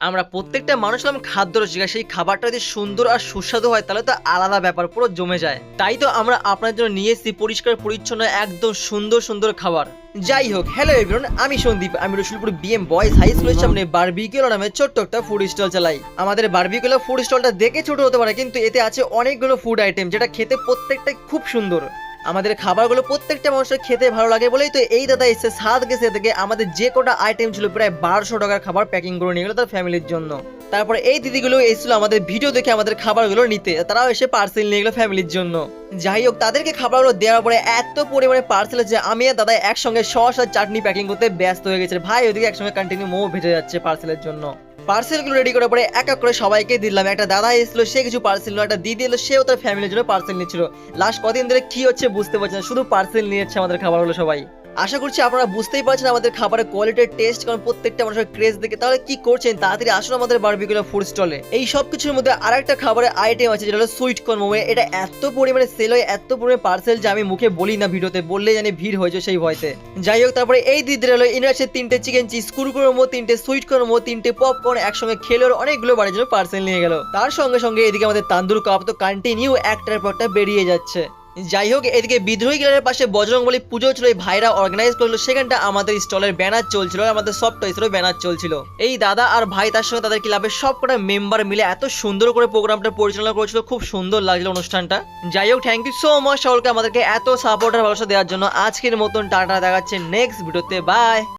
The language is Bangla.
আমরা প্রত্যেকটা মানুষ হলাম খাদ্য রসিকা, সেই খাবারটা যদি সুন্দর আর সুস্বাদু হয় তাহলে তো আলাদা ব্যাপার, পুরো জমে যায়। তাই তো আমরা আপনার জন্য নিয়ে এসেছি পরিষ্কার পরিচ্ছন্ন একদম সুন্দর সুন্দর খাবার। যাই হোক, হ্যালো এভরিওয়ান, আমি সন্দীপ। আমি রসুলপুর বিএম বয়েজ হাই স্কুলের সামনে বারবিকিউল নামে ছোট্ট একটা ফুড স্টল চালাই। আমাদের বারবিকিউল ফুড স্টলটা দেখে ছোট হতে পারে, কিন্তু এতে আছে অনেকগুলো ফুড আইটেম যেটা খেতে প্রত্যেকটাই খুব সুন্দর। আমাদের খাবারগুলো প্রত্যেকটা মানুষের খেতে ভালো লাগে বলেই তো এই দাদা এসে সাত গেছে থেকে আমাদের যে কটা আইটেম ছিল প্রায় 1200 টাকার খাবার প্যাকিং করে নিয়ে গেলো তার ফ্যামিলির জন্য। তারপরে এই দিদিগুলো এসেছিল আমাদের ভিডিও দেখে আমাদের খাবারগুলো নিতে, তারাও এসে পার্সেল নিয়ে গেলো ফ্যামিলির জন্য। যাই হোক, তাদেরকে খাবারগুলো দেওয়ার পরে এত পরিমাণে পার্সেল যে আমি আর দাদা একসঙ্গে সস আর চাটনি প্যাকিং করতে ব্যস্ত হয়ে গেছে। ভাই ওদিকে একসঙ্গে কন্টিনিউ মোমো ভেজে যাচ্ছে পার্সেলের জন্য। পার্সেলগুলো রেডি করার পরে এক এক করে সবাইকে দিলাম। একটা দাদা এসেছিল, সে কিছু পার্সেল নিল, একটা দিদি এলো, সেও তার ফ্যামিলির জন্য পার্সেল নিচ্ছিল। লাস্ট কদিন ধরে কি হচ্ছে বুঝতে পারছি না, শুধু পার্সেল নিয়ে যাচ্ছে আমাদের খাবারগুলো সবাই। আশা করছি আপনারা বুঝতেই পারছেন আমাদের খাবারের কোয়ালিটির টেস্ট, কারণ প্রত্যেকটা মানুষের ক্রেজ দেখে। তাহলে কি করছেন, তাড়াতাড়ি আসুন আমাদের বারবিকিউল ফুড স্টলে। এই সব কিছুর মধ্যে আরেকটা খাবারের আইটেম আছে যেটা হলো সুইট কর্ন মোমো। এটা এত পরিমাণে সেল হয়, এত পরিমাণে পার্সেল যে আমি মুখে বলি না, ভিডিওতে বললে জানি ভিড় হয়েছে সেই ভয়তে। যাই হোক, তারপরে এই দিদির হলো ইনার আছে 3টে চিকেন চিজ, কুরকুরে মোমো 3টে, সুইট কর্ন মোমো 3টে, পপকর্ন একসঙ্গে খেলে অনেকগুলো বাড়ির জন্য পার্সেল নিয়ে গেল। তার সঙ্গে সঙ্গে এদিকে আমাদের তান্দুর কাপ তো কন্টিনিউ একটার পর একটা বেরিয়ে যাচ্ছে। যাই হোক, এদিকে বিদ্রোহী গ্রামের পাশে বজরংবলী পুজো ছিল, এই ভাইরা অর্গানাইজ করলো, সেখানটা আমাদের স্টলের ব্যানার চলছিল, আমাদের সব টয়েসেরও ব্যানার চলছিল। এই দাদা আর ভাই তার সঙ্গে তাদের ক্লাবের সব কটা মেম্বার মিলে এত সুন্দর করে প্রোগ্রামটা পরিচালনা করেছিল, খুব সুন্দর লাগছিল অনুষ্ঠানটা। যাই হোক, থ্যাংক ইউ সো মাচ সকলকে আমাদেরকে এত সাপোর্ট আর ভালোবাসা দেওয়ার জন্য। আজকের মতন টাটা, দেখাচ্ছে নেক্সট ভিডিওতে, বাই।